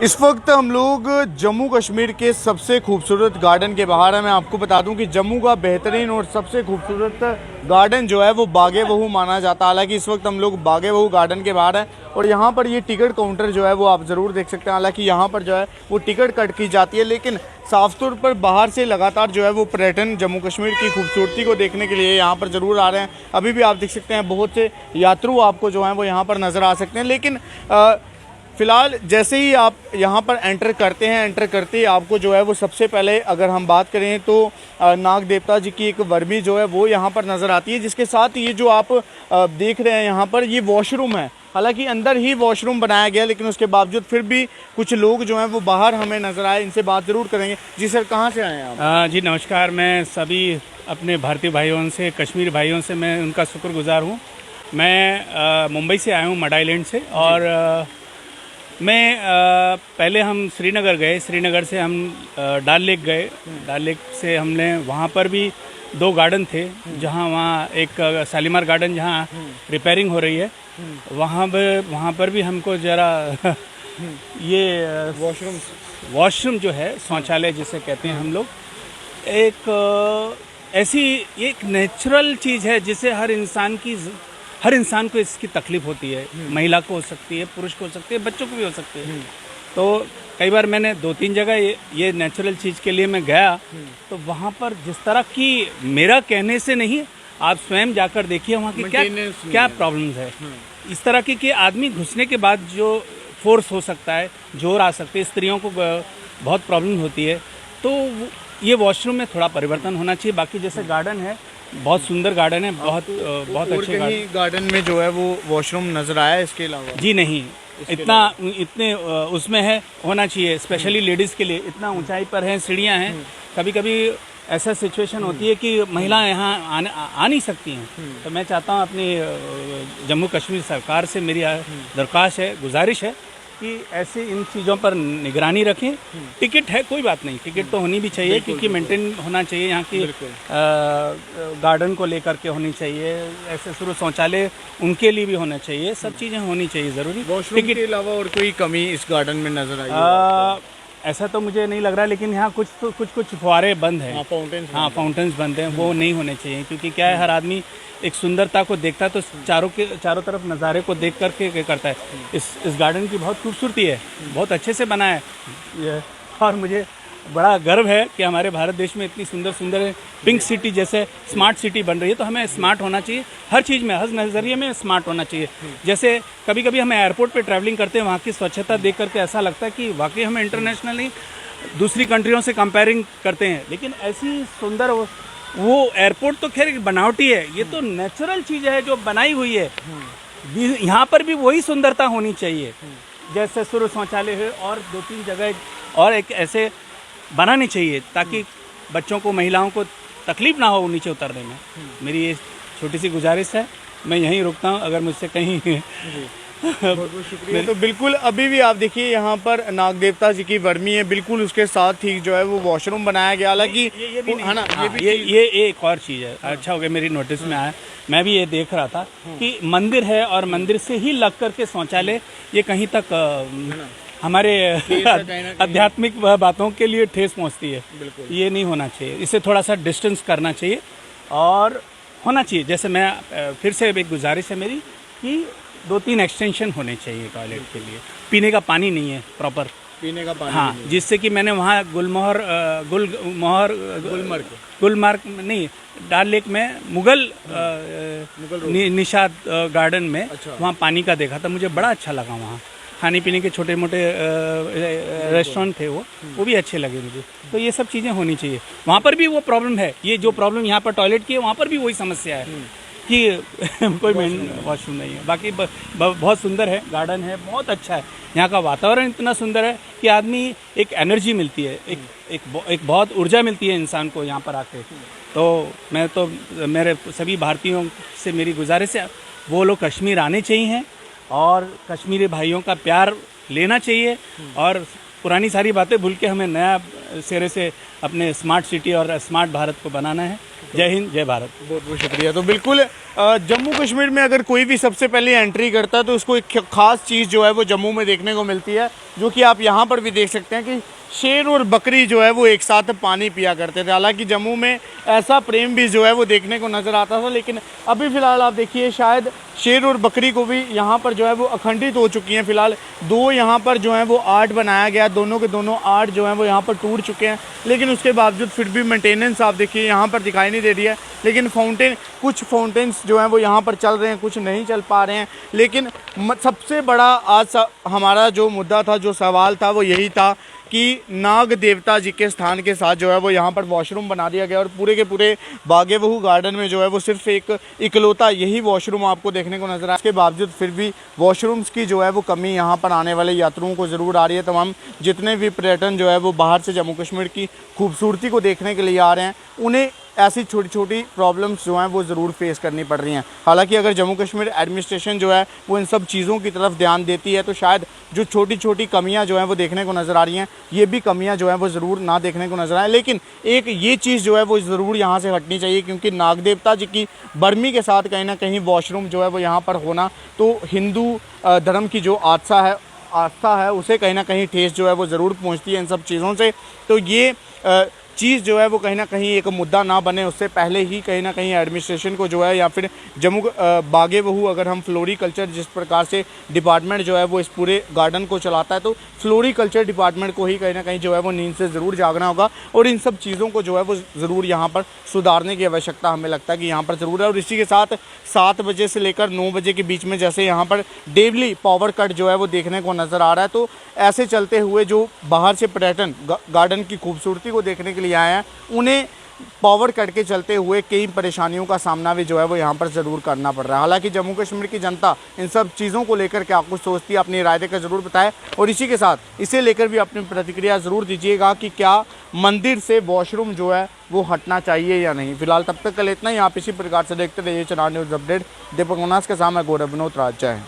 इस वक्त हम लोग जम्मू कश्मीर के सबसे खूबसूरत गार्डन के बाहर हैं। मैं आपको बता दूं कि जम्मू का बेहतरीन और सबसे खूबसूरत गार्डन जो है वो बागे बहू माना जाता है। हालांकि इस वक्त हम लोग बागे बहू गार्डन के बाहर हैं और यहाँ पर ये टिकट काउंटर जो है वो आप ज़रूर देख सकते हैं। हालांकि यहाँ पर जो है वो टिकट कट की जाती है, लेकिन साफ तौर पर बाहर से लगातार जो है वो पर्यटन जम्मू कश्मीर की खूबसूरती को देखने के लिए यहाँ पर ज़रूर आ रहे हैं। अभी भी आप देख सकते हैं बहुत से यात्रु आपको जो हैं वो यहाँ पर नज़र आ सकते हैं। लेकिन फ़िलहाल जैसे ही आप यहाँ पर एंटर करते ही आपको जो है वो सबसे पहले अगर हम बात करें तो नाग देवता जी की एक वर्मी जो है वो यहाँ पर नज़र आती है, जिसके साथ ये जो आप देख रहे हैं यहाँ पर ये वॉशरूम है। हालांकि अंदर ही वॉशरूम बनाया गया, लेकिन उसके बावजूद फिर भी कुछ लोग जो हैं वो बाहर हमें नज़र आए। इनसे बात ज़रूर करेंगे। जी सर, कहाँ से आए हैं आप? जी नमस्कार। मैं सभी अपने भारतीय भाइयों से, कश्मीर भाइयों से मैं उनका शुक्रगुजार हूँ। मैं मुंबई से आया हूँ, मड आइलैंड से। और मैं पहले हम श्रीनगर गए, श्रीनगर से हम डल लेक गए। डल लेक से हमने वहाँ पर भी 2 गार्डन थे, जहाँ वहाँ एक शालीमार गार्डन जहाँ रिपेयरिंग हो रही है, वहाँ पर भी हमको ज़रा ये वॉशरूम जो है, शौचालय जिसे कहते हैं हम लोग, एक ऐसी एक नेचुरल चीज़ है जिसे हर इंसान को इसकी तकलीफ होती है। महिला को हो सकती है, पुरुष को हो सकती है, बच्चों को भी हो सकती है। तो कई बार मैंने 2-3 जगह ये नेचुरल चीज़ के लिए मैं गया, तो वहाँ पर जिस तरह की, मेरा कहने से नहीं, आप स्वयं जाकर देखिए वहाँ की क्या प्रॉब्लम्स है। इस तरह की कि आदमी घुसने के बाद जो फोर्स हो सकता है, जोर आ सकते हैं, स्त्रियों को बहुत प्रॉब्लम होती है। तो ये वॉशरूम में थोड़ा परिवर्तन होना चाहिए। बाकी जैसे गार्डन है, बहुत सुंदर गार्डन है, बहुत अच्छे गार्डन में जो है वो वॉशरूम नजर आया इसके अलावा? जी नहीं, इतने उसमें है, होना चाहिए स्पेशली लेडीज़ के लिए। इतना ऊंचाई पर है, सीढ़ियां हैं। कभी कभी ऐसा सिचुएशन होती है कि महिलाएं यहाँ आ नहीं सकती हैं। तो मैं चाहता हूँ अपनी जम्मू कश्मीर सरकार से मेरी दरख्वास्त है, गुजारिश है कि ऐसे इन चीज़ों पर निगरानी रखें। टिकट है, कोई बात नहीं, टिकट तो होनी भी चाहिए, क्योंकि मेंटेन होना चाहिए यहाँ की, गार्डन को लेकर के होनी चाहिए। ऐसे शुरू शौचालय उनके लिए भी होना चाहिए, सब चीज़ें होनी चाहिए ज़रूरी। टिकट के अलावा और कोई कमी इस गार्डन में नजर आई? ऐसा तो मुझे नहीं लग रहा, लेकिन यहाँ कुछ फुहारे बंद हैं। फाउंटेन्स बंद हैं, वो नहीं होने चाहिए। क्योंकि क्या है, हर आदमी एक सुंदरता को देखता है तो चारों तरफ नज़ारे को देख करके करता है। इस गार्डन की बहुत खूबसूरती है, बहुत अच्छे से बना है। और मुझे बड़ा गर्व है कि हमारे भारत देश में इतनी सुंदर पिंक सिटी जैसे स्मार्ट सिटी बन रही है। तो हमें स्मार्ट होना चाहिए हर चीज़ में, हर नज़रिए में स्मार्ट होना चाहिए। जैसे कभी कभी हमें एयरपोर्ट पे ट्रैवलिंग करते हैं, वहाँ की स्वच्छता देख करके ऐसा लगता है कि वाकई हमें इंटरनेशनली दूसरी कंट्रियों से कंपेयरिंग करते हैं, लेकिन ऐसी सुंदर वो एयरपोर्ट तो खैर बनावटी है, ये तो नेचुरल चीज़ है जो बनाई हुई है। यहाँ पर भी वही सुंदरता होनी चाहिए। जैसे सूर्य शौचालय है और 2-3 जगह और एक ऐसे बनानी चाहिए, ताकि बच्चों को, महिलाओं को तकलीफ ना हो नीचे उतरने में। मेरी ये छोटी सी गुजारिश है। मैं यहीं रुकता हूँ, अगर मुझसे कहीं बहुत बहुत शुक्रिया। तो बिल्कुल अभी भी आप देखिए यहाँ पर नाग देवता जी की वर्मी है, बिल्कुल उसके साथ ही जो है वो वॉशरूम बनाया गया। हालांकि ये एक और चीज़ है, अच्छा हो गया मेरी नोटिस में आया। मैं भी ये देख रहा था कि मंदिर है और मंदिर से ही लग करके शौचालय, ये कहीं तक हमारे आध्यात्मिक बातों के लिए ठेस पहुंचती है। ये नहीं होना चाहिए, इसे थोड़ा सा डिस्टेंस करना चाहिए और होना चाहिए। जैसे मैं फिर से एक गुजारिश है मेरी कि 2-3 एक्सटेंशन होने चाहिए टॉयलेट के लिए। पीने का पानी नहीं है प्रॉपर, पीने का पानी। हाँ, जिससे कि मैंने वहाँ गुलमर्ग नहीं, डल लेक में मुगल निशाद गार्डन में, अच्छा, वहाँ पानी का देखा था, मुझे बड़ा अच्छा लगा। वहाँ खाने पीने के छोटे मोटे रेस्टोरेंट थे, वो भी अच्छे लगे मुझे। तो ये सब चीज़ें होनी चाहिए। वहाँ पर भी वो प्रॉब्लम है, ये जो प्रॉब्लम यहाँ पर टॉयलेट की है, वहाँ पर भी वही समस्या है कि कोई मेन वॉशरूम नहीं है। बाकी बहुत सुंदर है, गार्डन है, बहुत अच्छा है। यहाँ का वातावरण इतना सुंदर है कि आदमी एक एनर्जी मिलती है, एक बहुत ऊर्जा मिलती है इंसान को यहाँ पर आके। तो मैं तो मेरे सभी भारतीयों से मेरी गुजारिश है, वो लोग कश्मीर आने चाहिए और कश्मीरी भाइयों का प्यार लेना चाहिए और पुरानी सारी बातें भूल के हमें नया सिरे से अपने स्मार्ट सिटी और स्मार्ट भारत को बनाना है। जय हिंद, जय भारत। बहुत बहुत शुक्रिया। तो बिल्कुल जम्मू कश्मीर में अगर कोई भी सबसे पहले एंट्री करता है तो उसको एक खास चीज़ जो है वो जम्मू में देखने को मिलती है, जो कि आप यहाँ पर भी देख सकते हैं कि शेर और बकरी जो है वो एक साथ पानी पिया करते थे। हालांकि जम्मू में ऐसा प्रेम भी जो है वो देखने को नज़र आता था, लेकिन अभी फ़िलहाल आप देखिए शायद शेर और बकरी को भी यहाँ पर जो है वो अखंडित हो चुकी हैं। फ़िलहाल दो यहाँ पर जो है वो आर्ट बनाया गया, दोनों के दोनों आर्ट जो हैं वो यहाँ पर टूट चुके हैं, लेकिन उसके बावजूद फिर भी मेंटेनेंस आप देखिए यहाँ पर दिखाई नहीं दे रही है। लेकिन कुछ फाउंटेन्स जो हैं वो यहाँ पर चल रहे हैं, कुछ नहीं चल पा रहे हैं। लेकिन सबसे बड़ा आज हमारा जो मुद्दा था, जो सवाल था, वो यही था कि नाग देवता जी के स्थान के साथ जो है वो यहाँ पर वॉशरूम बना दिया गया और पूरे के पूरे बागे बहू गार्डन में जो है वो सिर्फ एक इकलौता यही वॉशरूम आपको देखने को नजर आया। इसके बावजूद फिर भी वॉशरूम्स की जो है वो कमी यहाँ पर आने वाले यात्रियों को ज़रूर आ रही है। तमाम जितने भी पर्यटन जो है वो बाहर से जम्मू कश्मीर की खूबसूरती को देखने के लिए आ रहे हैं, उन्हें ऐसी छोटी छोटी प्रॉब्लम्स जो हैं वो ज़रूर फेस करनी पड़ रही हैं। हालांकि अगर जम्मू कश्मीर एडमिनिस्ट्रेशन जो है वो इन सब चीज़ों की तरफ ध्यान देती है तो शायद जो छोटी छोटी कमियां जो हैं वो देखने को नज़र आ रही हैं, ये भी कमियां जो हैं वो ज़रूर ना देखने को नज़र आए। लेकिन एक ये चीज़ जो है वो ज़रूर यहाँ से हटनी चाहिए, क्योंकि नाग देवता जी की बर्मी के साथ कहीं ना कहीं वॉशरूम जो है वो यहाँ पर होना तो हिंदू धर्म की जो आस्था है उसे कहीं ना कहीं ठेस जो है वो ज़रूर पहुँचती है इन सब चीज़ों से। तो ये चीज़ जो है वो कहीं ना कहीं एक मुद्दा ना बने, उससे पहले ही कहीं ना कहीं एडमिनिस्ट्रेशन को जो है या फिर जम्मू बागे बहू, अगर हम फ्लोरिकल्चर जिस प्रकार से डिपार्टमेंट जो है वो इस पूरे गार्डन को चलाता है, तो फ्लोरिकल्चर डिपार्टमेंट को ही कहीं ना कहीं जो है वो नींद से ज़रूर जागना होगा और इन सब चीज़ों को जो है वो ज़रूर यहाँ पर सुधारने की आवश्यकता हमें लगता है कि यहाँ पर ज़रूर है। और इसी के साथ 7 बजे से लेकर 9 बजे के बीच में जैसे यहाँ पर डेली पावर कट जो है वो देखने को नज़र आ रहा है, तो ऐसे चलते हुए जो बाहर से पर्यटन गार्डन की खूबसूरती को देखने के लिए आए हैं, उन्हें पावर कट के चलते हुए कई परेशानियों का सामना भी जो है वो यहाँ पर ज़रूर करना पड़ रहा है। हालांकि जम्मू कश्मीर की जनता इन सब चीज़ों को लेकर क्या कुछ सोचती है, अपनी राय देकर ज़रूर बताएं और इसी के साथ इसे लेकर भी अपनी प्रतिक्रिया ज़रूर दीजिएगा कि क्या मंदिर से वॉशरूम जो है वो हटना चाहिए या नहीं। फिलहाल तब तक कल इतना ही। आप इसी प्रकार से देखते रहिए चनार न्यूज़ अपडेट। दीपक मनास के साथ मैं गौरव विनोद राज। जय हिंद।